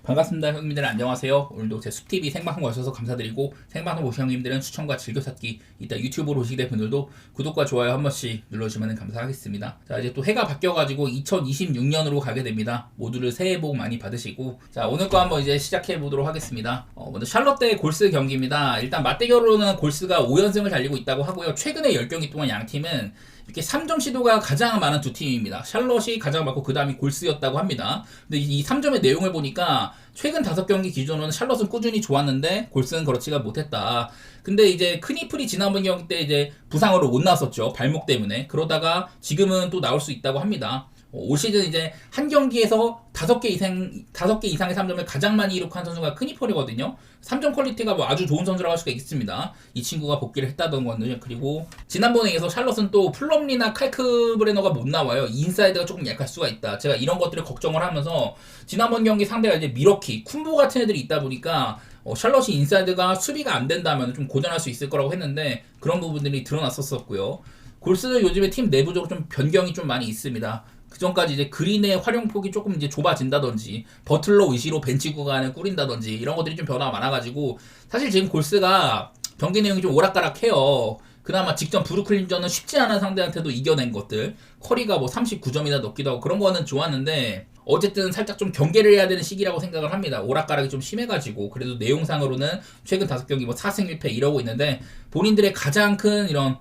반갑습니다. 형님들 안녕하세요. 오늘도 제 숲TV 생방송 와주셔서 감사드리고, 생방송 보신 형님들은 추천과 즐겨찾기, 이따 유튜브로 오시게 된 분들도 구독과 좋아요 한 번씩 눌러주시면 감사하겠습니다. 자, 이제 또 해가 바뀌어가지고 2026년으로 가게 됩니다. 모두를 새해 복 많이 받으시고, 자, 오늘 거 한번 이제 시작해보도록 하겠습니다. 먼저 샬럿 대 골스 경기입니다. 일단 맞대결로는 골스가 5연승을 달리고 있다고 하고요. 최근에 10경기 동안 양 팀은 이렇게 3점 시도가 가장 많은 두 팀입니다. 샬럿이 가장 많고 그 다음이 골스였다고 합니다. 근데 이 3점의 내용을 보니까 최근 5경기 기준으로는 샬럿은 꾸준히 좋았는데 골스는 그렇지가 못했다. 근데 이제 크니플이 지난번 경기 때 이제 부상으로 못 나왔었죠. 발목 때문에. 그러다가 지금은 또 나올 수 있다고 합니다. 올 시즌 이제 한 경기에서 5개 이상의 3점을 가장 많이 기록한 선수가 크니펄이거든요. 3점 퀄리티가 뭐 아주 좋은 선수라고 할 수가 있습니다. 이 친구가 복귀를 했다던 거는. 그리고 지난번에 이어서 샬럿은 또 플럼리나 칼크브레너가 못 나와요. 인사이드가 조금 약할 수가 있다. 제가 이런 것들을 걱정을 하면서 지난번 경기 상대가 이제 미러키, 쿤보 같은 애들이 있다 보니까 샬럿이 인사이드가 수비가 안 된다면 좀 고전할 수 있을 거라고 했는데 그런 부분들이 드러났었고요. 골스는 요즘에 팀 내부적으로 좀 변경이 좀 많이 있습니다. 그 전까지 이제 그린의 활용폭이 조금 이제 좁아진다든지 버틀러 의시로 벤치 구간을 꾸린다든지 이런 것들이 좀 변화가 많아가지고 사실 지금 골스가 경기 내용이 좀 오락가락해요. 그나마 직전 브루클린전은 쉽지 않은 상대한테도 이겨낸 것들, 커리가 뭐 39점이나 넣기도 하고 그런 거는 좋았는데 어쨌든 살짝 좀 경계를 해야 되는 시기라고 생각을 합니다. 오락가락이 좀 심해가지고. 그래도 내용상으로는 최근 5경기 뭐 4승 1패 이러고 있는데 본인들의 가장 큰 이런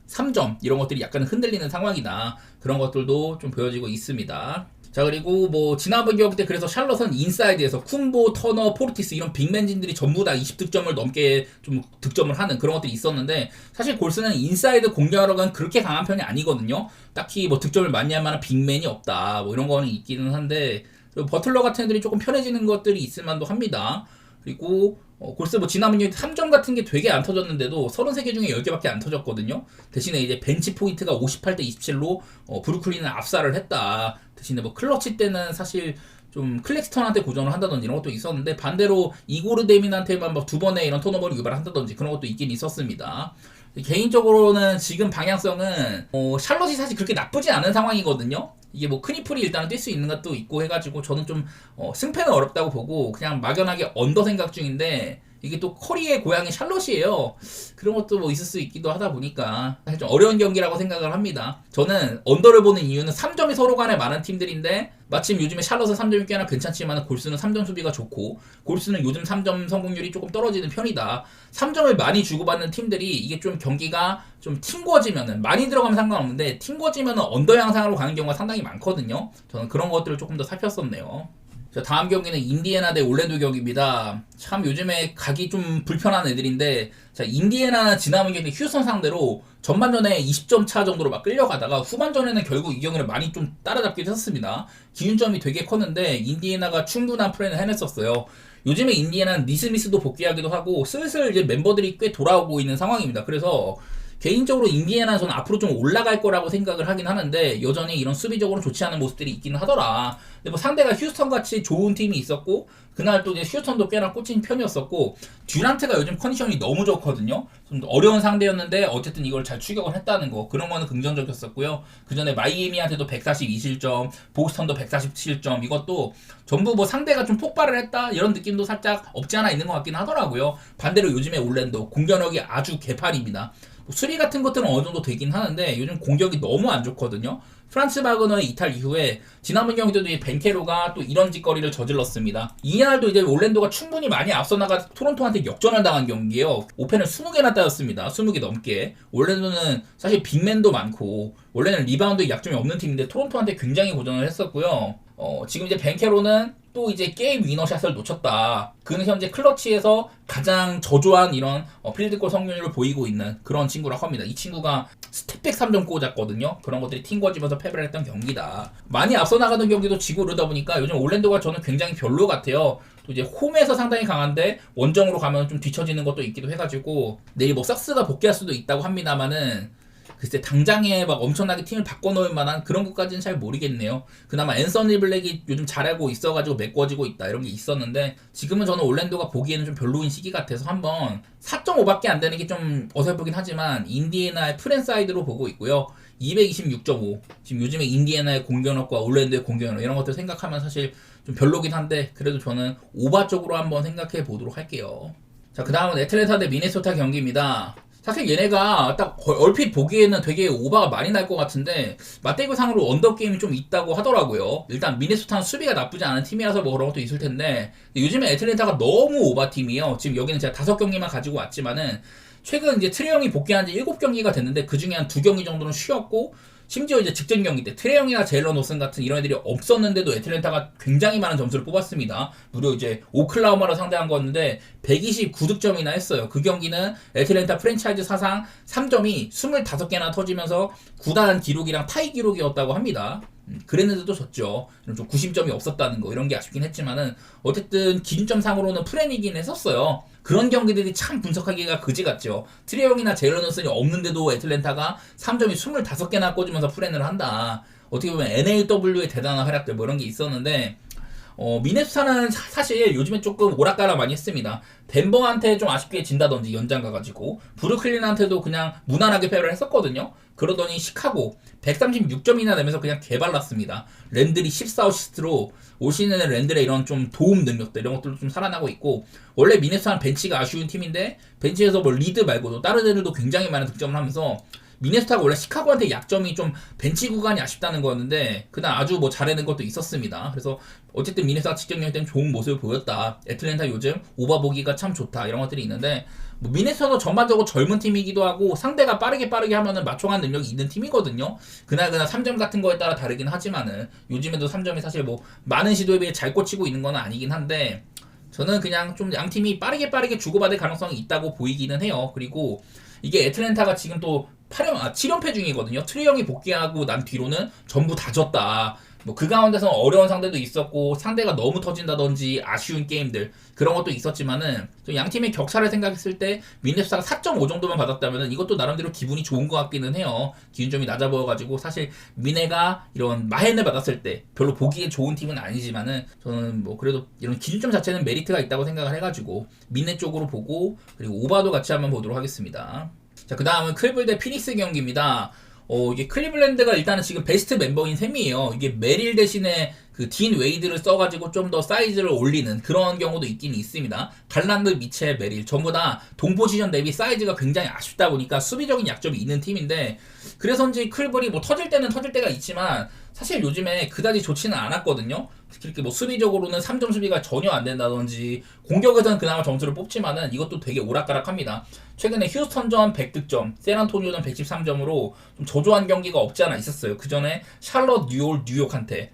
3점 이런 것들이 약간 흔들리는 상황이다. 그런 것들도 좀 보여지고 있습니다. 자, 그리고 뭐 지난번 경기 때 그래서 샬럿은 인사이드에서 쿤보, 터너, 포르티스 이런 빅맨진들이 전부 다 20득점을 넘게 좀 득점을 하는 그런 것들이 있었는데 사실 골스는 인사이드 공격력은 그렇게 강한 편이 아니거든요. 딱히 뭐 득점을 많이 할 만한 빅맨이 없다. 뭐 이런 거는 있기는 한데 버틀러 같은 애들이 조금 편해지는 것들이 있을 만도 합니다. 그리고 골스 뭐 지난번 경기 3점 같은 게 되게 안 터졌는데도 33개 중에 10개밖에 안 터졌거든요. 대신에 이제 벤치 포인트가 58대 27로 브루클린은 압살을 했다. 대신에 뭐 클러치 때는 사실 좀 클렉스턴한테 고전을 한다든지 이런 것도 있었는데 반대로 이고르 데민한테만 막 2번의 이런 턴오버를 유발한다든지 그런 것도 있긴 있었습니다. 개인적으로는 지금 방향성은 샬럿이 사실 그렇게 나쁘지 않은 상황이거든요. 이게 뭐 크니플이 일단은 뛸 수 있는 것도 있고 해가지고 저는 좀 승패는 어렵다고 보고 그냥 막연하게 언더 생각 중인데 이게 또 커리의 고향이 샬럿이에요. 그런 것도 뭐 있을 수 있기도 하다 보니까 사실 좀 어려운 경기라고 생각을 합니다. 저는 언더를 보는 이유는 3점이 서로 간에 많은 팀들인데 마침 요즘에 샬럿은 3점이 꽤나 괜찮지만 골스는 3점 수비가 좋고 골스는 요즘 3점 성공률이 조금 떨어지는 편이다. 3점을 많이 주고받는 팀들이 이게 좀 경기가 좀 튕궈지면은 많이 들어가면 상관없는데 튕궈지면은 언더 양상으로 가는 경우가 상당히 많거든요. 저는 그런 것들을 조금 더 살폈었네요. 자, 다음 경기는 인디애나 대 올랜도 경기입니다. 참 요즘에 가기 좀 불편한 애들인데 자, 인디애나는 지난번 경기 휴스턴 상대로 전반전에 20점 차 정도로 막 끌려가다가 후반전에는 결국 이 경기를 많이 좀 따라잡기도 했습니다. 기준점이 되게 컸는데 인디애나가 충분한 플레이를 해냈었어요. 요즘에 인디애나는 니스미스도 복귀하기도 하고 슬슬 이제 멤버들이 꽤 돌아오고 있는 상황입니다. 그래서 개인적으로 인디애나는 저는 앞으로 좀 올라갈 거라고 생각을 하긴 하는데 여전히 이런 수비적으로 좋지 않은 모습들이 있기는 하더라. 근데 뭐 상대가 휴스턴 같이 좋은 팀이 있었고 그날 또 이제 휴스턴도 꽤나 꽂힌 편이었었고 듀란트가 요즘 컨디션이 너무 좋거든요. 좀 어려운 상대였는데 어쨌든 이걸 잘 추격을 했다는 거 그런 거는 긍정적이었었고요. 그 전에 마이애미한테도 142실점, 보스턴도 147점 이것도 전부 뭐 상대가 좀 폭발을 했다 이런 느낌도 살짝 없지 않아 있는 것 같긴 하더라고요. 반대로 요즘에 올랜도 공격력이 아주 개판입니다. 수비 같은 것들은 어느 정도 되긴 하는데 요즘 공격이 너무 안 좋거든요. 프란츠 바그너의 이탈 이후에 지난번 경기 때도 벤케로가 또 이런 짓거리를 저질렀습니다. 이날도 이제 올랜도가 충분히 많이 앞서 나가 토론토한테 역전을 당한 경기예요. 오펜을 20개나 따였습니다. 20개 넘게. 올랜도는 사실 빅맨도 많고 원래는 리바운드에 약점이 없는 팀인데 토론토한테 굉장히 고전을 했었고요. 지금 이제 벤케로는 또 이제 게임 위너샷을 놓쳤다. 그는 현재 클러치에서 가장 저조한 이런 필드골 성공률을 보이고 있는 그런 친구라고 합니다. 이 친구가 스텝백 3점 꽂았거든요. 그런 것들이 튕겨지면서 패배를 했던 경기다. 많이 앞서 나가던 경기도 지고 이러다 보니까 요즘 올랜도가 저는 굉장히 별로 같아요. 또 이제 홈에서 상당히 강한데 원정으로 가면 좀 뒤처지는 것도 있기도 해가지고 내일 뭐 삭스가 복귀할 수도 있다고 합니다만은 글쎄 당장에 막 엄청나게 팀을 바꿔놓을 만한 그런 것까지는 잘 모르겠네요. 그나마 앤서니 블랙이 요즘 잘하고 있어가지고 메꿔지고 있다 이런 게 있었는데 지금은 저는 올랜도가 보기에는 좀 별로인 시기 같아서 한번 4.5밖에 안 되는 게 좀 어설프긴 하지만 인디애나의 프랜사이드로 보고 있고요. 226.5. 지금 요즘에 인디애나의 공격력과 올랜도의 공격력 이런 것들 생각하면 사실 좀 별로긴 한데 그래도 저는 오바 쪽으로 한번 생각해 보도록 할게요. 자, 그 다음은 애틀랜타 대 미네소타 경기입니다. 사실 얘네가 딱 얼핏 보기에는 되게 오바가 많이 날 것 같은데 맞대결 상으로 언더게임이 좀 있다고 하더라고요. 일단 미네소타는 수비가 나쁘지 않은 팀이라서 뭐 그런 것도 있을 텐데 요즘에 애틀랜타가 너무 오바 팀이에요. 지금 여기는 제가 5경기만 가지고 왔지만은 최근 이제 트레 형이 복귀한 지 7경기가 됐는데 그 중에 한 2경기 정도는 쉬었고 심지어 이제 직전 경기 때 트레 형이나 제일런 오슨 같은 이런 애들이 없었는데도 애틀랜타가 굉장히 많은 점수를 뽑았습니다. 무려 이제 오클라호마를 상대한 거였는데 129득점이나 했어요. 그 경기는 애틀랜타 프랜차이즈 사상 3점이 25개나 터지면서 구단 기록이랑 타이 기록이었다고 합니다. 그랬는데도 졌죠. 좀 구심점이 없었다는 거 이런 게 아쉽긴 했지만은 어쨌든 기준점 상으로는 프렌이긴 했었어요. 그런 경기들이 참 분석하기가 그지 같죠. 트레 형이나 제일런 온슨이 없는데도 애틀랜타가 3점이 25개나 꽂으면서 프렌을 한다. 어떻게 보면 NAW의 대단한 활약들 뭐 이런 게 있었는데 미네소타는 사실 요즘에 조금 오락가락 많이 했습니다. 덴버한테 좀 아쉽게 진다든지 연장 가가지고 브루클린한테도 그냥 무난하게 패배를 했었거든요. 그러더니 시카고 136점이나 내면서 그냥 개발랐습니다. 랜들이 14어시스트로 올 시즌에 랜들의 이런 좀 도움 능력들 이런 것들도 좀 살아나고 있고 원래 미네소타는 벤치가 아쉬운 팀인데 벤치에서 뭐 리드 말고도 다른 애들도 굉장히 많은 득점을 하면서 미네소타가 원래 시카고한테 약점이 좀 벤치 구간이 아쉽다는 거였는데 그날 아주 뭐 잘해낸 것도 있었습니다. 그래서 어쨌든 미네소타 직전 경기 때는 좋은 모습을 보였다. 애틀랜타 요즘 오버보기가 참 좋다 이런 것들이 있는데 뭐 미네소타도 전반적으로 젊은 팀이기도 하고 상대가 빠르게 하면은 맞춰가는 능력이 있는 팀이거든요. 그날 3점 같은 거에 따라 다르긴 하지만은 요즘에도 3점이 사실 뭐 많은 시도에 비해 잘 꽂히고 있는 건 아니긴 한데 저는 그냥 좀 양팀이 빠르게 주고받을 가능성이 있다고 보이기는 해요. 그리고 이게 애틀랜타가 지금 또 7연패 중이거든요. 트레 형이 복귀하고 난 뒤로는 전부 다 졌다. 뭐 그 가운데서 어려운 상대도 있었고 상대가 너무 터진다든지 아쉬운 게임들 그런 것도 있었지만은 양 팀의 격차를 생각했을 때 미네소타가 4.5 정도만 받았다면은 이것도 나름대로 기분이 좋은 것 같기는 해요. 기준점이 낮아 보여가지고 사실 미네가 이런 마헨을 받았을 때 별로 보기에 좋은 팀은 아니지만은 저는 뭐 그래도 이런 기준점 자체는 메리트가 있다고 생각을 해가지고 미네 쪽으로 보고 그리고 오바도 같이 한번 보도록 하겠습니다. 자, 그 다음은 클블 대 피닉스 경기입니다. 이게 클리블랜드가 일단은 지금 베스트 멤버인 셈이에요. 이게 메릴 대신에 그 딘 웨이드를 써가지고 좀 더 사이즈를 올리는 그런 경우도 있긴 있습니다. 갈란드, 미첼, 메릴 전부 다 동포지션 대비 사이즈가 굉장히 아쉽다 보니까 수비적인 약점이 있는 팀인데 그래서인지 클블이 뭐 터질 때는 터질 때가 있지만 사실 요즘에 그다지 좋지는 않았거든요. 특히 이렇게 뭐 수비적으로는 3점 수비가 전혀 안 된다든지 공격에서는 그나마 점수를 뽑지만은 이것도 되게 오락가락합니다. 최근에 휴스턴전 100득점, 샌안토니오전 113점으로 좀 저조한 경기가 없지 않아 있었어요. 그 전에 샬럿, 뉴욕한테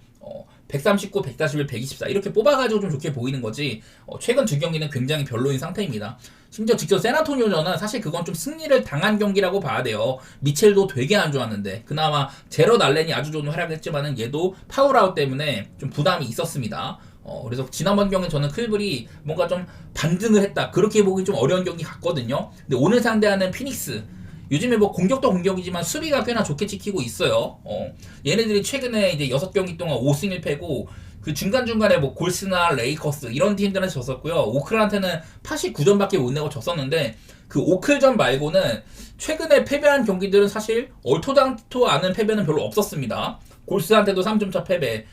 139, 141, 124 이렇게 뽑아가지고 좀 좋게 보이는 거지 최근 2경기는 굉장히 별로인 상태입니다. 심지어 직접 샌안토니오전은 사실 그건 좀 승리를 당한 경기라고 봐야 돼요. 미첼도 되게 안 좋았는데 그나마 제럿 알렌이 아주 좋은 활약을 했지만은 얘도 파울아웃 때문에 좀 부담이 있었습니다. 그래서 지난번 경기는 저는 클블이 뭔가 좀 반등을 했다 그렇게 보기 좀 어려운 경기 같거든요. 근데 오늘 상대하는 피닉스 요즘에 뭐 공격도 공격이지만 수비가 꽤나 좋게 지키고 있어요. 얘네들이 최근에 이제 6경기 동안 5승 1패고 그 중간중간에 뭐 골스나 레이커스 이런 팀들한테 졌었고요. 오클한테는 89점밖에 못 내고 졌었는데 그 오클전 말고는 최근에 패배한 경기들은 사실 얼토당토 않은 패배는 별로 없었습니다. 골스한테도 3점차 패배,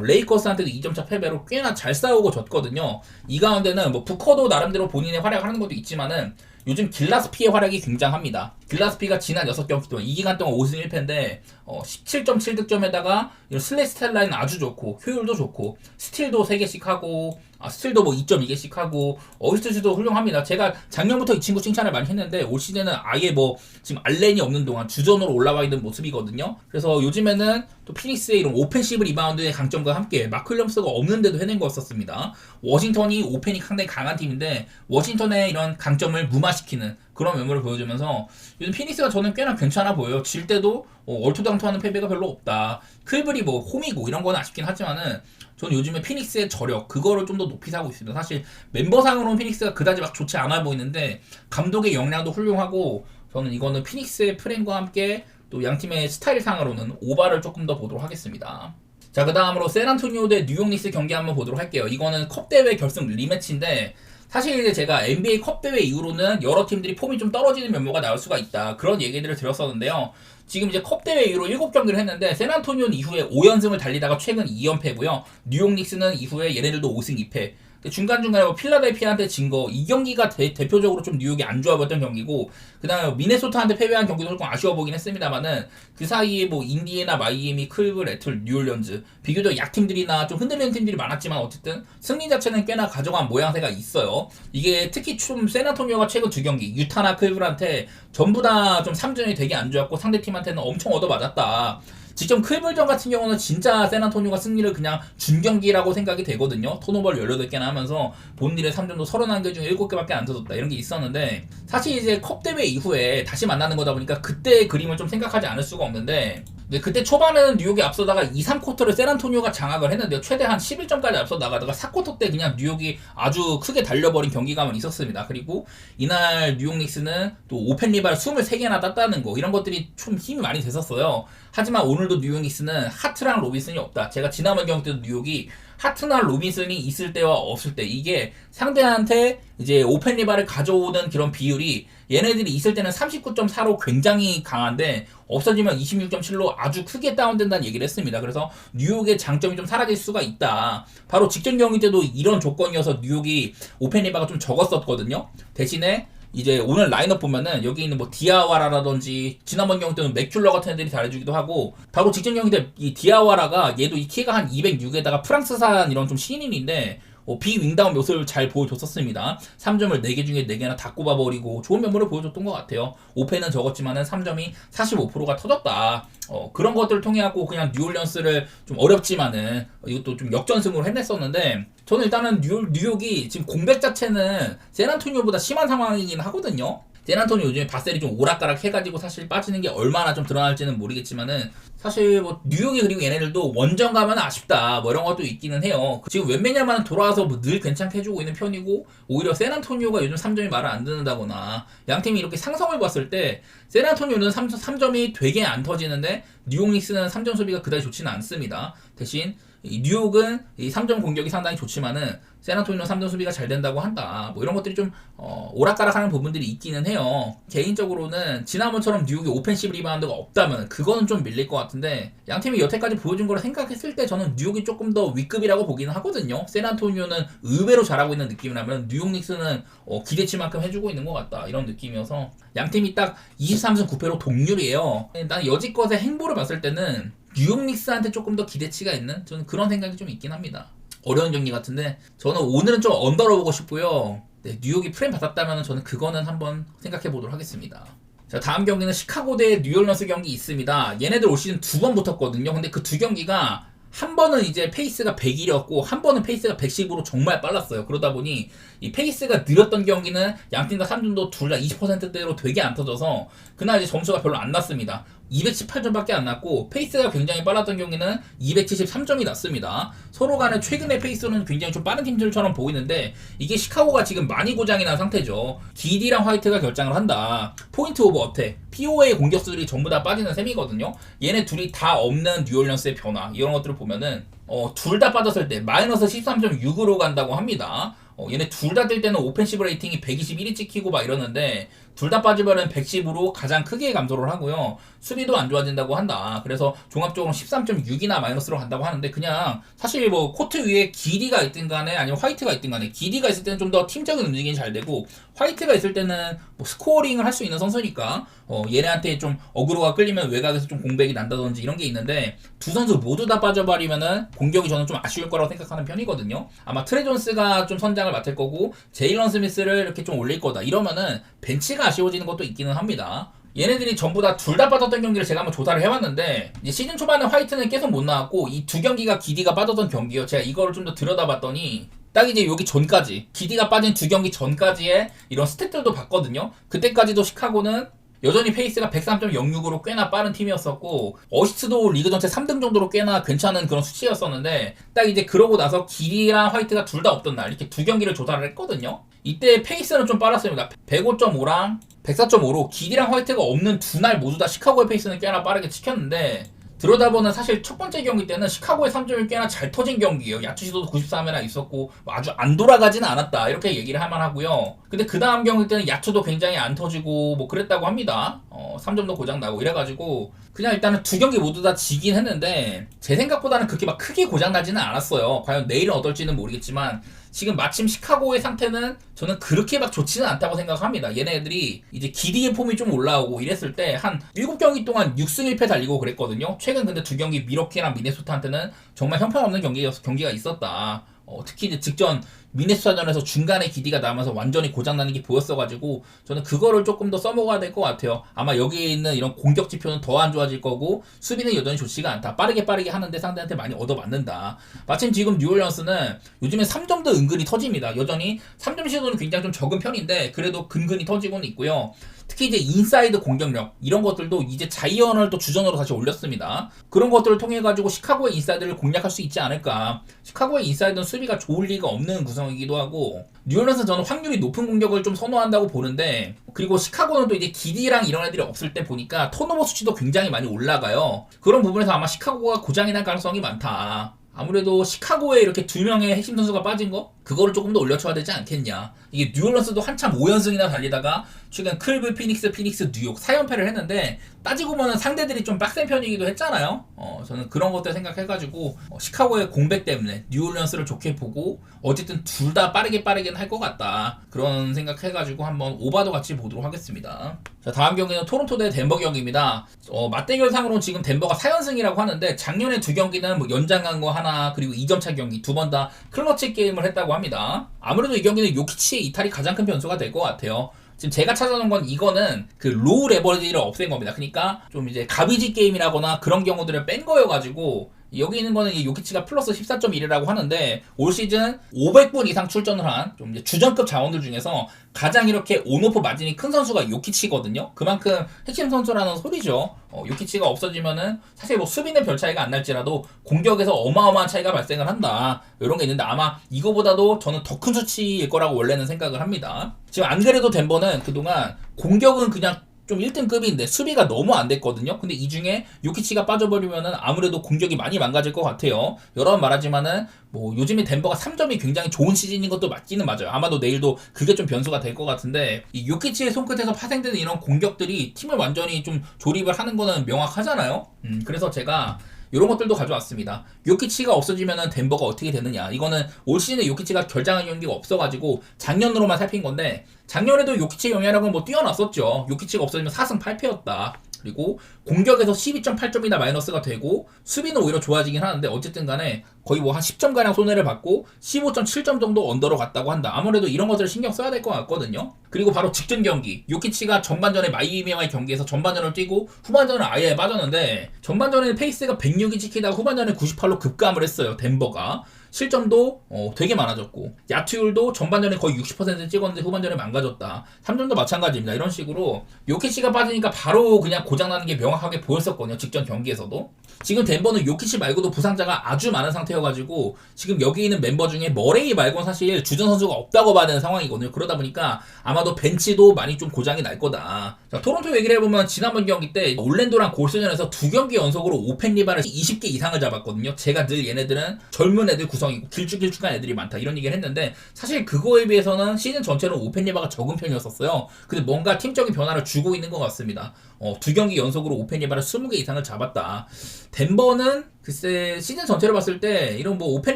레이커스한테도 2점차 패배로 꽤나 잘 싸우고 졌거든요. 이 가운데는 뭐 부커도 나름대로 본인의 활약을 하는 것도 있지만은 요즘 길라스피의 활약이 굉장합니다. 길라스피가 지난 6경기 동안 이 기간 동안 5승 1패인데 17.7득점에다가 슬래시 스탯 라인 아주 좋고 효율도 좋고 스틸도 3개씩 하고 스틸도 뭐 2.2개씩 하고 어시스트도 훌륭합니다. 제가 작년부터 이 친구 칭찬을 많이 했는데 올 시즌에는 아예 뭐 지금 알렌이 없는 동안 주전으로 올라와 있는 모습이거든요. 그래서 요즘에는 또 피닉스의 이런 오펜시브 리바운드의 강점과 함께 마크 윌리엄스가 없는데도 해낸 거였었습니다. 워싱턴이 오펜이 상당히 강한 팀인데 워싱턴의 이런 강점을 무마시키는 그런 면모를 보여주면서 요즘 피닉스가 저는 꽤나 괜찮아 보여요. 질 때도 얼토당토하는 패배가 별로 없다. 클블이 뭐 홈이고 이런 거는 아쉽긴 하지만은 저는 요즘에 피닉스의 저력 그거를 좀 더 높이 사고 있습니다. 사실 멤버상으로는 피닉스가 그다지 막 좋지 않아 보이는데 감독의 역량도 훌륭하고 저는 이거는 피닉스의 프렌과 함께 또 양팀의 스타일상으로는 오바를 조금 더 보도록 하겠습니다. 자, 그 다음으로 샌안토니오 대 뉴욕 닉스 경기 한번 보도록 할게요. 이거는 컵대회 결승 리매치인데 사실 이제 제가 NBA 컵대회 이후로는 여러 팀들이 폼이 좀 떨어지는 면모가 나올 수가 있다 그런 얘기들을 드렸었는데요. 지금 이제 컵 대회 이후로 7경기를 했는데 샌안토니오는 이후에 5연승을 달리다가 최근 2연패고요. 뉴욕 닉스는 이후에 얘네들도 5승 2패. 중간중간에 뭐 필라델피아한테 진 거 이 경기가 대표적으로 좀 뉴욕이 안 좋아 보였던 경기고, 그 다음에 미네소타한테 패배한 경기도 조금 아쉬워 보긴 했습니다만은 그 사이에 뭐 인디애나, 마이애미, 클브, 레틀, 뉴올리언즈 비교적 약팀들이나 좀 흔들리는 팀들이 많았지만 어쨌든 승리 자체는 꽤나 가져간 모양새가 있어요. 이게 특히 좀 샌안토니오가 최근 2경기 유타나 클브한테 전부 다 좀 3전이 되게 안 좋았고 상대팀한테는 엄청 얻어맞았다. 직접 클블전 같은 경우는 진짜 샌안토니오가 승리를 그냥 준 경기라고 생각이 되거든요. 턴오버를 18개나 하면서 본인의 3점도 31개 중에 7개밖에 안 터졌다 이런 게 있었는데, 사실 이제 컵 대회 이후에 다시 만나는 거다 보니까 그때의 그림을 좀 생각하지 않을 수가 없는데, 그때 초반에는 뉴욕이 앞서다가 2, 3쿼터를 샌안토니오가 장악을 했는데요. 최대 한 11점까지 앞서 나가다가 4쿼터 때 그냥 뉴욕이 아주 크게 달려버린 경기감은 있었습니다. 그리고 이날 뉴욕 닉스는 또 오펜 리바를 23개나 땄다는 거, 이런 것들이 좀 힘이 많이 됐었어요. 하지만 오늘도 뉴욕 닉스는 하트랑 로빈슨이 없다. 제가 지난번 경기 때도 뉴욕이 하트나 로빈슨이 있을 때와 없을 때, 이게 상대한테 이제 오펜 리바를 가져오는 그런 비율이 얘네들이 있을 때는 39.4로 굉장히 강한데 없어지면 26.7로 아주 크게 다운된다는 얘기를 했습니다. 그래서 뉴욕의 장점이 좀 사라질 수가 있다. 바로 직전 경기 때도 이런 조건이어서 뉴욕이 오펜 리바가 좀 적었었거든요. 대신에 이제 오늘 라인업 보면은 여기 있는 뭐 디아와라라든지 지난번 경기 때는 맥큘러 같은 애들이 잘해주기도 하고, 바로 직전 경기 때 이 디아와라가 얘도 이 키가 한 206에다가 프랑스산 이런 좀 신인인데 비윙다운 모습을 잘 보여줬었습니다. 3점을 4개 중에 4개나 다 꼽아버리고 좋은 면모를 보여줬던 것 같아요. 오펜은 적었지만은 3점이 45%가 터졌다. 그런 것들을 통해 갖고 그냥 뉴올리언스를 좀 어렵지만은 이것도 좀 역전승으로 해냈었는데, 저는 일단은 뉴욕이 지금 공백 자체는 샌안토니오보다 심한 상황이긴 하거든요. 샌안토니오 요즘에 바셀이 좀 오락가락 해가지고 사실 빠지는 게 얼마나 좀 드러날지는 모르겠지만은, 사실 뭐 뉴욕이 그리고 얘네들도 원정 가면 아쉽다 뭐 이런 것도 있기는 해요. 지금 웬매냐만 돌아와서 뭐 늘 괜찮게 해주고 있는 편이고, 오히려 샌안토니오가 요즘 3점이 말을 안 듣는다거나 양팀이 이렇게 상성을 봤을 때 샌안토니오는 3점이 되게 안 터지는데 뉴욕 닉스는 3점 소비가 그다지 좋지는 않습니다. 대신 이 뉴욕은 이 3점 공격이 상당히 좋지만은 샌안토니오는 3점 수비가 잘 된다고 한다. 뭐 이런 것들이 좀 오락가락하는 부분들이 있기는 해요. 개인적으로는 지난번처럼 뉴욕이 오펜시브 리바운드가 없다면 그거는 좀 밀릴 것 같은데, 양팀이 여태까지 보여준 걸 생각했을 때 저는 뉴욕이 조금 더 윗급이라고 보기는 하거든요. 샌안토니오는 의외로 잘하고 있는 느낌이라면 뉴욕 닉스는 기대치만큼 해주고 있는 것 같다 이런 느낌이어서 양팀이 딱 23승 9패로 동률이에요. 난 여지껏의 행보를 봤을 때는 뉴욕 닉스한테 조금 더 기대치가 있는, 저는 그런 생각이 좀 있긴 합니다. 어려운 경기 같은데 저는 오늘은 좀 언더로 보고 싶고요. 네, 뉴욕이 프레임 받았다면 저는 그거는 한번 생각해 보도록 하겠습니다. 자, 다음 경기는 시카고 대 뉴올리언스 경기 있습니다. 얘네들 올 시즌 2번 붙었거든요. 근데 그 2경기가 한 번은 이제 페이스가 100이었고 한 번은 페이스가 110으로 정말 빨랐어요. 그러다 보니 이 페이스가 느렸던 경기는 양팀 다 3점도 둘 다 20%대로 되게 안 터져서 그날 이제 점수가 별로 안 났습니다. 218점밖에 안 났고, 페이스가 굉장히 빨랐던 경기는 273점이 났습니다. 서로 간의 최근의 페이스는 굉장히 좀 빠른 팀들처럼 보이는데, 이게 시카고가 지금 많이 고장이 난 상태죠. 기디랑 화이트가 결장을 한다. 포인트 오브 어택, POA 공격수들이 전부 다 빠지는 셈이거든요. 얘네 둘이 다 없는 뉴올리언스의 변화, 이런 것들을 보면은 둘 다 빠졌을 때 마이너스 13.6으로 간다고 합니다. 얘네 둘 다 뛸 때는 오펜시브 레이팅이 121이 찍히고 막 이러는데 둘 다 빠지면은 110으로 가장 크게 감소를 하고요. 수비도 안 좋아진다고 한다. 그래서 종합적으로 13.6이나 마이너스로 간다고 하는데, 그냥 사실 뭐 코트 위에 기디가 있든 간에 아니면 화이트가 있든 간에 기디가 있을 때는 좀 더 팀적인 움직임이 잘 되고, 화이트가 있을 때는 뭐 스코어링을 할 수 있는 선수니까 얘네한테 좀 어그로가 끌리면 외곽에서 좀 공백이 난다든지 이런 게 있는데, 두 선수 모두 다 빠져버리면은 공격이 저는 좀 아쉬울 거라고 생각하는 편이거든요. 아마 트레 존스가 좀 선장을 맡을 거고 제일런 스미스를 이렇게 좀 올릴 거다 이러면은 벤치가 아쉬워지는 것도 있기는 합니다. 얘네들이 전부 다 둘 다 빠졌던 경기를 제가 한번 조사를 해봤는데, 이제 시즌 초반에 화이트는 계속 못 나왔고 이 두 경기가 기디가 빠졌던 경기요. 제가 이거를 좀 더 들여다봤더니 딱 이제 여기 전까지, 기디가 빠진 두 경기 전까지의 이런 스탯들도 봤거든요. 그때까지도 시카고는 여전히 페이스가 103.06으로 꽤나 빠른 팀이었었고, 어시스트도 리그 전체 3등 정도로 꽤나 괜찮은 그런 수치였었는데, 딱 이제 그러고 나서 기디랑 화이트가 둘 다 없던 날 이렇게 두 경기를 조사를 했거든요. 이때 페이스는 좀 빨랐습니다. 105.5랑 104.5로 기디랑 화이트가 없는 두 날 모두 다 시카고의 페이스는 꽤나 빠르게 찍혔는데, 들여다보는 사실 첫 번째 경기 때는 시카고의 3점이 꽤나 잘 터진 경기예요. 야투 시도도 93회나 있었고 아주 안 돌아가지는 않았다 이렇게 얘기를 할 만하고요. 근데 그 다음 경기 때는 야투도 굉장히 안 터지고 뭐 그랬다고 합니다. 3점도 고장 나고 이래가지고 그냥 일단은 두 경기 모두 다 지긴 했는데 제 생각보다는 그렇게 막 크게 고장 나지는 않았어요. 과연 내일은 어떨지는 모르겠지만 지금 마침 시카고의 상태는 저는 그렇게 막 좋지는 않다고 생각합니다. 얘네들이 이제 기디의 폼이 좀 올라오고 이랬을 때 한 7경기 동안 6승 1패 달리고 그랬거든요. 최근 근데 두 경기 미러키랑 미네소타한테는 정말 형편없는 경기가 있었다. 특히 이제 직전 미네소타전에서 중간에 기디가 나면서 완전히 고장나는 게 보였어가지고 저는 그거를 조금 더 써먹어야 될 것 같아요. 아마 여기에 있는 이런 공격 지표는 더 안 좋아질 거고 수비는 여전히 좋지가 않다. 빠르게 하는데 상대한테 많이 얻어맞는다. 마침 지금 뉴올리언스는 요즘에 3점도 은근히 터집니다. 여전히 3점 시도는 굉장히 좀 적은 편인데 그래도 근근히 터지고는 있고요. 특히 이제 인사이드 공격력 이런 것들도 이제 자이언을 또 주전으로 다시 올렸습니다. 그런 것들을 통해 가지고 시카고의 인사이드를 공략할 수 있지 않을까. 시카고의 인사이드는 수비가 좋을 리가 없는 구성이기도 하고 뉴올리언스는 저는 확률이 높은 공격을 좀 선호한다고 보는데 그리고 시카고는 또 이제 기디랑 이런 애들이 없을 때 보니까 턴오버 수치도 굉장히 많이 올라가요. 그런 부분에서 아마 시카고가 고장이 날 가능성이 많다. 아무래도 시카고에 이렇게 두 명의 핵심 선수가 빠진 거? 그거를 조금 더 올려줘야 되지 않겠냐. 이게 뉴올리언스도 한참 5연승이나 달리다가 최근 클브, 피닉스, 뉴욕 4연패를 했는데 따지고 보면 상대들이 좀 빡센 편이기도 했잖아요. 저는 그런 것들 생각해가지고 시카고의 공백 때문에 뉴올리언스를 좋게 보고 어쨌든 둘 다 빠르긴 할 것 같다. 그런 생각해가지고 한번 오바도 같이 보도록 하겠습니다. 자, 다음 경기는 토론토 대 덴버 경기입니다. 맞대결상으로는 지금 덴버가 4연승이라고 하는데 작년에 두 경기는 뭐 연장 간 거 하나 그리고 2점차 경기 두 번 다 클러치 게임을 했다고 합니다. 아무래도 이 경기는 요키치의 이탈이 가장 큰 변수가 될 것 같아요. 지금 제가 찾아놓은 건 이거는 그 로우 레버리지를 없앤 겁니다. 그러니까 좀 이제 가비지 게임이라거나 그런 경우들을 뺀 거여가지고 여기 있는 거는 요키치가 플러스 14.1이라고 하는데 올 시즌 500분 이상 출전을 한 좀 이제 주전급 자원들 중에서 가장 이렇게 온오프 마진이 큰 선수가 요키치거든요. 그만큼 핵심 선수라는 소리죠. 요키치가 없어지면은 사실 뭐 수비는 별 차이가 안 날지라도 공격에서 어마어마한 차이가 발생을 한다. 이런 게 있는데 아마 이거보다도 저는 더 큰 수치일 거라고 원래는 생각을 합니다. 지금 안 그래도 덴버는 그동안 공격은 그냥 좀 1등급인데 수비가 너무 안 됐거든요. 근데 이 중에 요키치가 빠져버리면은 아무래도 공격이 많이 망가질 것 같아요. 여러 번 말하지만은 뭐 요즘에 덴버가 3점이 굉장히 좋은 시즌인 것도 맞기는 맞아요. 아마도 내일도 그게 좀 변수가 될 것 같은데 이 요키치의 손끝에서 파생되는 이런 공격들이 팀을 완전히 좀 조립을 하는 거는 명확하잖아요. 그래서 제가 이런 것들도 가져왔습니다. 요키치가 없어지면 덴버가 어떻게 되느냐. 이거는 올 시즌에 요키치가 결장한 경기가 없어가지고 작년으로만 살핀 건데 작년에도 요키치의 영향력은 뭐 뛰어났었죠. 요키치가 없어지면 4승 8패였다. 그리고 공격에서 12.8점이나 마이너스가 되고 수비는 오히려 좋아지긴 하는데 어쨌든 간에 거의 뭐 한 10점가량 손해를 받고 15.7점 정도 언더로 갔다고 한다. 아무래도 이런 것들을 신경 써야 될 것 같거든요. 그리고 바로 직전 경기 요키치가 전반전에 마이애미와의 경기에서 전반전을 뛰고 후반전을 아예 빠졌는데 전반전에는 페이스가 106이 찍히다가 후반전에 98로 급감을 했어요. 덴버가. 실점도 되게 많아졌고 야투율도 전반전에 거의 60% 찍었는데 후반전에 망가졌다. 3점도 마찬가지입니다. 이런 식으로 요키치가 빠지니까 바로 그냥 고장나는 게 명확하게 보였었거든요. 직전 경기에서도. 지금 덴버는 요키치 말고도 부상자가 아주 많은 상태여가지고 지금 여기 있는 멤버 중에 머레이 말고는 사실 주전 선수가 없다고 봐야 되는 상황이거든요. 그러다 보니까 아마도 벤치도 많이 좀 고장이 날 거다. 자, 토론토 얘기를 해보면 지난번 경기 때 올랜도랑 골스전에서 두 경기 연속으로 오펜 리바를 20개 이상을 잡았거든요. 제가 늘 얘네들은 젊은 애들 구성이고 길쭉길쭉한 애들이 많다 이런 얘기를 했는데 사실 그거에 비해서는 시즌 전체로 오펜 리바가 적은 편이었었어요. 근데 뭔가 팀적인 변화를 주고 있는 것 같습니다. 두 경기 연속으로 오펜 리바를 20개 이상을 잡았다. 덴버는 글쎄 시즌 전체로 봤을 때 이런 뭐 오펜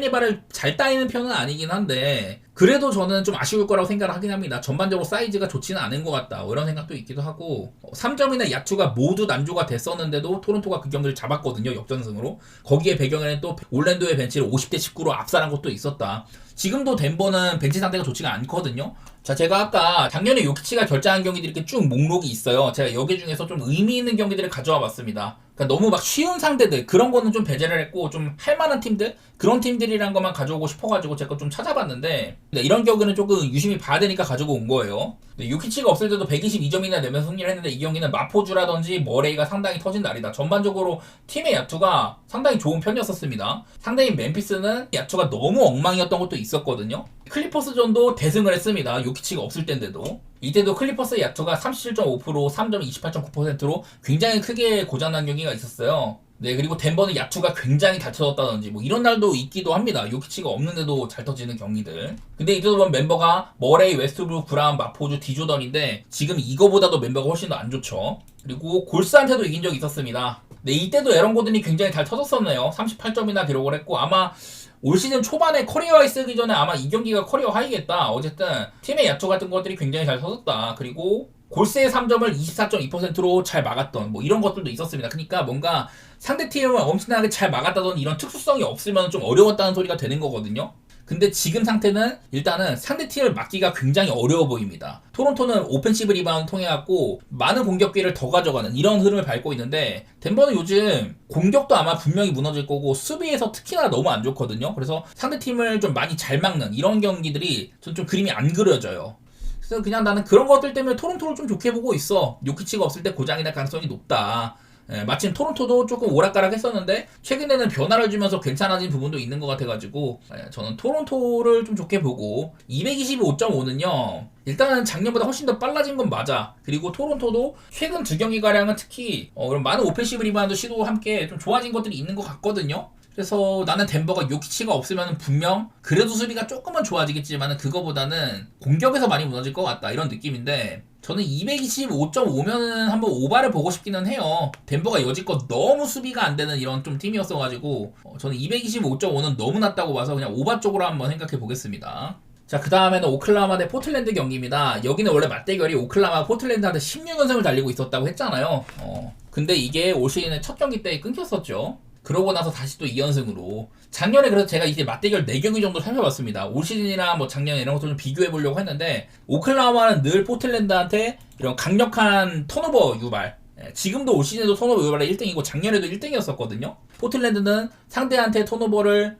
리바를 잘 따이는 편은 아니긴 한데 그래도 저는 좀 아쉬울 거라고 생각을 하긴 합니다. 전반적으로 사이즈가 좋지는 않은 것 같다. 이런 생각도 있기도 하고 3점이나 야투가 모두 난조가 됐었는데도 토론토가 그 경기를 잡았거든요. 역전승으로. 거기에 배경에는 또 올랜도의 벤치를 50대 19로 압살한 것도 있었다. 지금도 덴버는 벤치 상태가 좋지가 않거든요. 자, 제가 아까 작년에 요키치가 결장한 경기들이 이렇게 쭉 목록이 있어요. 제가 여기 중에서 좀 의미 있는 경기들을 가져와 봤습니다. 그러니까 너무 막 쉬운 상대들 그런 거는 좀 배제를 했고 좀 할만한 팀들 그런 팀들이란 것만 가져오고 싶어가지고 제가 좀 찾아봤는데 이런 경기는 조금 유심히 봐야 되니까 가지고 온 거예요. 요키치가 없을 때도 122점이나 내면서 승리를 했는데 이 경기는 마포주라든지 머레이가 상당히 터진 날이다. 전반적으로 팀의 야투가 상당히 좋은 편이었었습니다. 상대인 멤피스는 야투가 너무 엉망이었던 것도 있었거든요. 클리퍼스전도 대승을 했습니다. 요키치가 없을 때인데도. 이때도 클리퍼스의 야투가 37.5%, 3점 28.9%로 굉장히 크게 고장난 경기가 있었어요. 네, 그리고 덴버는 야투가 굉장히 잘 터졌다든지 뭐 이런 날도 있기도 합니다. 요키치가 없는데도 잘 터지는 경기들. 근데 이들 보면 멤버가 머레이, 웨스트브룩, 브라운, 마포주, 디조던인데 지금 이거보다도 멤버가 훨씬 더 안 좋죠. 그리고 골스한테도 이긴 적이 있었습니다. 네, 이때도 에런 고든이 굉장히 잘 터졌었네요. 38점이나 기록을 했고 아마 올 시즌 초반에 커리어 하이 쓰기 전에 아마 이 경기가 커리어 하이겠다. 어쨌든 팀의 야투 같은 것들이 굉장히 잘 터졌다. 그리고 골스의 3점을 24.2%로 잘 막았던 뭐 이런 것들도 있었습니다. 그러니까 뭔가 상대팀을 엄청나게 잘 막았다던 이런 특수성이 없으면 좀 어려웠다는 소리가 되는 거거든요. 근데 지금 상태는 일단은 상대팀을 막기가 굉장히 어려워 보입니다. 토론토는 오펜시브 리바운드 통해 갖고 많은 공격 기회를 더 가져가는 이런 흐름을 밟고 있는데 덴버는 요즘 공격도 아마 분명히 무너질 거고 수비에서 특히나 너무 안 좋거든요. 그래서 상대팀을 좀 많이 잘 막는 이런 경기들이 좀 그림이 안 그려져요. 그래서 그냥 나는 그런 것들 때문에 토론토를 좀 좋게 보고 있어. 요키치가 없을 때 고장이 날 가능성이 높다. 마침 토론토도 조금 오락가락 했었는데 최근에는 변화를 주면서 괜찮아진 부분도 있는 것 같아가지고 저는 토론토를 좀 좋게 보고 225.5는요 일단은 작년보다 훨씬 더 빨라진 건 맞아. 그리고 토론토도 최근 두 경기가량은 특히 그런 많은 오펜시브 리바운드 시도와 함께 좀 좋아진 것들이 있는 것 같거든요. 그래서 나는 덴버가 요키치가 없으면 분명 그래도 수비가 조금은 좋아지겠지만 그거보다는 공격에서 많이 무너질 것 같다 이런 느낌인데 저는 225.5면은 한번 오바를 보고 싶기는 해요. 덴버가 여지껏 너무 수비가 안 되는 이런 좀 팀이었어가지고 저는 225.5는 너무 낮다고 봐서 그냥 오바 쪽으로 한번 생각해 보겠습니다. 자, 그 다음에는 오클라호마 대 포틀랜드 경기입니다. 여기는 원래 맞대결이 오클라호마 포틀랜드한테 16연승을 달리고 있었다고 했잖아요. 근데 이게 올 시즌의 첫 경기 때 끊겼었죠. 그러고 나서 다시 또 2연승으로 작년에 그래서 제가 이제 맞대결 4경기 정도 살펴봤습니다. 올 시즌이랑 뭐 작년 이런 것도 좀 비교해 보려고 했는데 오클라호마는 늘 포틀랜드한테 이런 강력한 턴오버 유발 지금도 올 시즌에도 턴오버 유발에 1등이고 작년에도 1등이었었거든요. 포틀랜드는 상대한테 턴오버를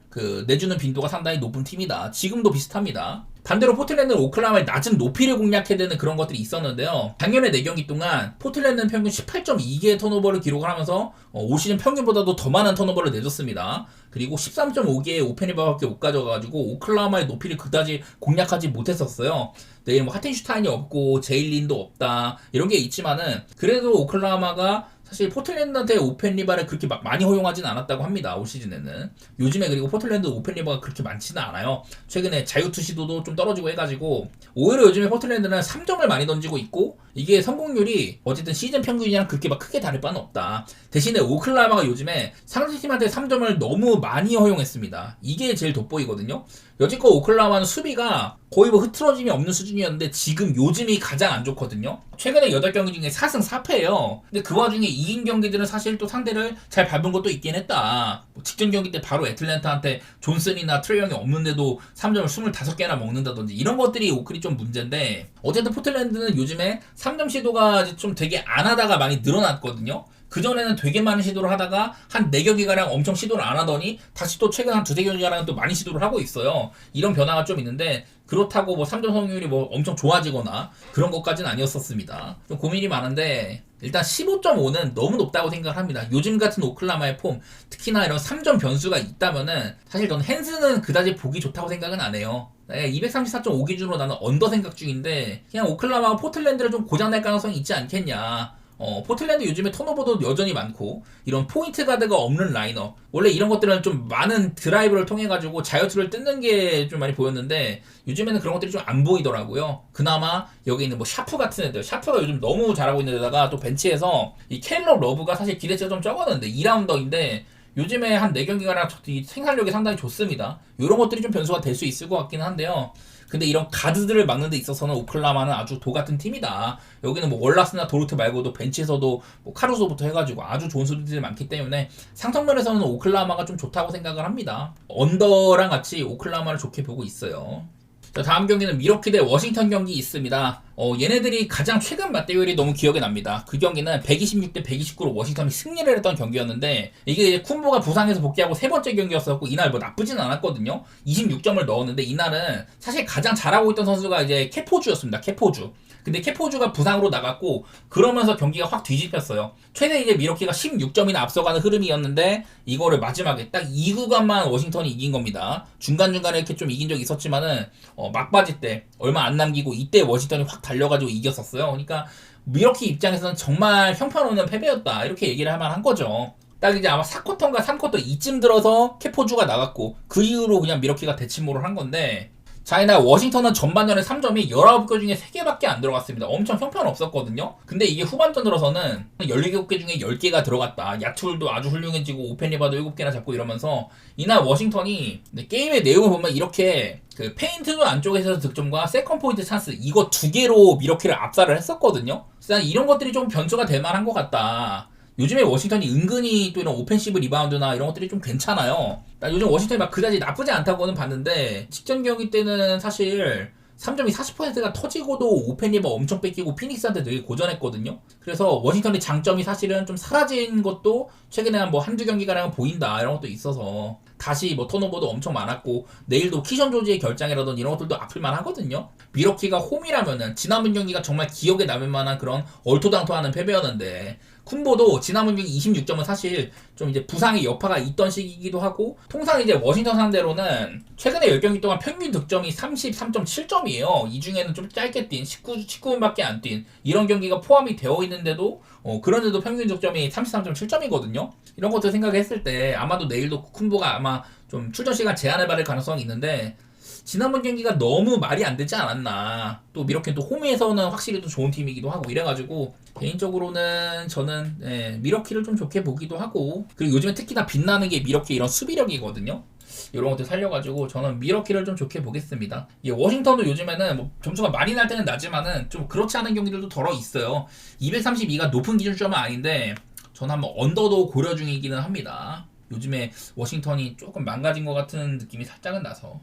내주는 빈도가 상당히 높은 팀이다. 지금도 비슷합니다. 반대로 포틀랜드는 오클라호마의 낮은 높이를 공략해야 되는 그런 것들이 있었는데요. 작년에 4경기 동안 포틀랜드는 평균 18.2개의 턴오버를 기록을 하면서 올 시즌 평균보다도 더 많은 턴오버를 내줬습니다. 그리고 13.5개의 오펜리바밖에 못 가져가가지고 오클라호마의 높이를 그다지 공략하지 못했었어요. 네, 뭐 하텐슈타인이 없고 제일린도 없다 이런 게 있지만은 그래도 오클라호마가 사실 포틀랜드한테 오펜 리바를 그렇게 막 많이 허용하진 않았다고 합니다. 올 시즌에는. 요즘에 그리고 포틀랜드 오펜 리바가 그렇게 많지는 않아요. 최근에 자유투 시도도 좀 떨어지고 해가지고 오히려 요즘에 포틀랜드는 3점을 많이 던지고 있고 이게 성공률이 어쨌든 시즌 평균이랑 그렇게 막 크게 다를 바는 없다. 대신에 오클라호마가 요즘에 상대팀한테 3점을 너무 많이 허용했습니다. 이게 제일 돋보이거든요. 여지껏 오클라호마는 수비가 거의 뭐 흐트러짐이 없는 수준이었는데 지금 요즘이 가장 안 좋거든요. 최근에 8경기 중에 4승 4패예요. 근데 그 와중에 이긴 경기들은 사실 또 상대를 잘 밟은 것도 있긴 했다. 뭐 직전 경기 때 바로 애틀랜타한테 존슨이나 트레이 형이 없는데도 3점을 25개나 먹는다든지 이런 것들이 오클이 좀 문제인데 어쨌든 포틀랜드는 요즘에 3점 시도가 좀 되게 안 하다가 많이 늘어났거든요. 그전에는 되게 많은 시도를 하다가 한 4경기가량 엄청 시도를 안 하더니 다시 또 최근 한 2-3경기가량 또 많이 시도를 하고 있어요. 이런 변화가 좀 있는데 그렇다고 뭐 3점 성공률이 뭐 엄청 좋아지거나 그런 것까지는 아니었었습니다. 좀 고민이 많은데 일단 15.5는 너무 높다고 생각을 합니다. 요즘 같은 오클라호마의 폼 특히나 이런 3점 변수가 있다면은 사실 저는 헨스는 그다지 보기 좋다고 생각은 안 해요. 234.5 기준으로 나는 언더 생각 중인데 그냥 오클라호마가 포틀랜드를 좀 고장낼 가능성이 있지 않겠냐. 포틀랜드 요즘에 턴오버도 여전히 많고 이런 포인트 가드가 없는 라인업 원래 이런 것들은 좀 많은 드라이브를 통해 가지고 자유투를 뜯는 게 좀 많이 보였는데 요즘에는 그런 것들이 좀 안 보이더라고요. 그나마 여기 있는 뭐 샤프 같은 애들 샤프가 요즘 너무 잘하고 있는 데다가 또 벤치에서 이 캘럽 러브가 사실 기대치가 좀 적었는데 2라운더인데 요즘에 한 4경기가량 생산력이 상당히 좋습니다. 이런 것들이 좀 변수가 될 수 있을 것 같기는 한데요. 근데 이런 가드들을 막는 데 있어서는 오클라호마는 아주 도같은 팀이다. 여기는 뭐 월라스나 도르트 말고도 벤치에서도 뭐 카루소부터 해가지고 아주 좋은 수비들이 많기 때문에 상성면에서는 오클라호마가 좀 좋다고 생각을 합니다. 언더랑 같이 오클라호마를 좋게 보고 있어요. 자, 다음 경기는 미러키 대 워싱턴 경기 있습니다. 얘네들이 가장 최근 맞대결이 너무 기억에 납니다. 그 경기는 126대 129로 워싱턴이 승리를 했던 경기였는데 이게 이제 쿤보가 부상해서 복귀하고 세 번째 경기였었고 이날 뭐 나쁘진 않았거든요. 26점을 넣었는데 이날은 사실 가장 잘하고 있던 선수가 이제 캐포주였습니다. 캐포주. 근데 캐포주가 부상으로 나갔고 그러면서 경기가 확 뒤집혔어요. 최대 이제 미러키가 16점이나 앞서가는 흐름이었는데 이거를 마지막에 딱 2구간만 워싱턴이 이긴 겁니다. 중간중간에 이렇게 좀 이긴 적이 있었지만은 막바지 때 얼마 안 남기고 이때 워싱턴이 확 달려가지고 이겼었어요. 그러니까 미러키 입장에서는 정말 형편없는 패배였다 이렇게 얘기를 할 만한 거죠. 딱 이제 아마 4쿼터인가 3쿼터 이쯤 들어서 캐포주가 나갔고 그 이후로 그냥 미러키가 대침몰을 한 건데 자, 이날 워싱턴은 전반전에 3점이 19개 중에 3개밖에 안 들어갔습니다. 엄청 형편없었거든요. 근데 이게 후반전 들어서는 17개 중에 10개가 들어갔다. 야투율도 아주 훌륭해지고 오펜리바도 7개나 잡고 이러면서 이날 워싱턴이 게임의 내용을 보면 이렇게 그 페인트 존 안쪽에서 득점과 세컨 포인트 찬스 이거 2개로 미러키를 압살을 했었거든요. 그래서 이런 것들이 좀 변수가 될 만한 것 같다. 요즘에 워싱턴이 은근히 또 이런 오펜시브 리바운드나 이런 것들이 좀 괜찮아요. 나 요즘 워싱턴이 막 그다지 나쁘지 않다고는 봤는데 직전 경기 때는 사실 3점이 40%가 터지고도 오펜 리바 엄청 뺏기고 피닉스한테 되게 고전했거든요. 그래서 워싱턴의 장점이 사실은 좀 사라진 것도 최근에 한 뭐 한두 경기가량 보인다 이런 것도 있어서 다시 뭐 턴오버도 엄청 많았고 내일도 키션 조지의 결장이라든 이런 것들도 아플만 하거든요. 미러키가 홈이라면은 지난번 경기가 정말 기억에 남을 만한 그런 얼토당토하는 패배였는데 쿤보도 지난번 경기 26점은 사실 좀 이제 부상의 여파가 있던 시기이기도 하고 통상 이제 워싱턴 상대로는 최근에 10경기 동안 평균 득점이 33.7점이에요. 이 중에는 좀 짧게 뛴 19분밖에 안 뛴 이런 경기가 포함이 되어 있는데도 그런데도 평균 득점이 33.7점이거든요. 이런 것들 생각했을 때 아마도 내일도 쿤보가 아마 좀 출전 시간 제한을 받을 가능성이 있는데 지난번 경기가 너무 말이 안 되지 않았나. 또 미러키는 또 홈에서는 확실히 또 좋은 팀이기도 하고 이래가지고 개인적으로는 저는 미러키를 좀 좋게 보기도 하고 그리고 요즘에 특히나 빛나는 게 미러키 이런 수비력이거든요. 이런 것들 살려가지고 저는 미러키를 좀 좋게 보겠습니다. 워싱턴도 요즘에는 뭐 점수가 많이 날 때는 나지만은 좀 그렇지 않은 경기들도 덜어 있어요. 232가 높은 기준점은 아닌데 저는 한번 언더도 고려 중이기는 합니다. 요즘에 워싱턴이 조금 망가진 것 같은 느낌이 살짝은 나서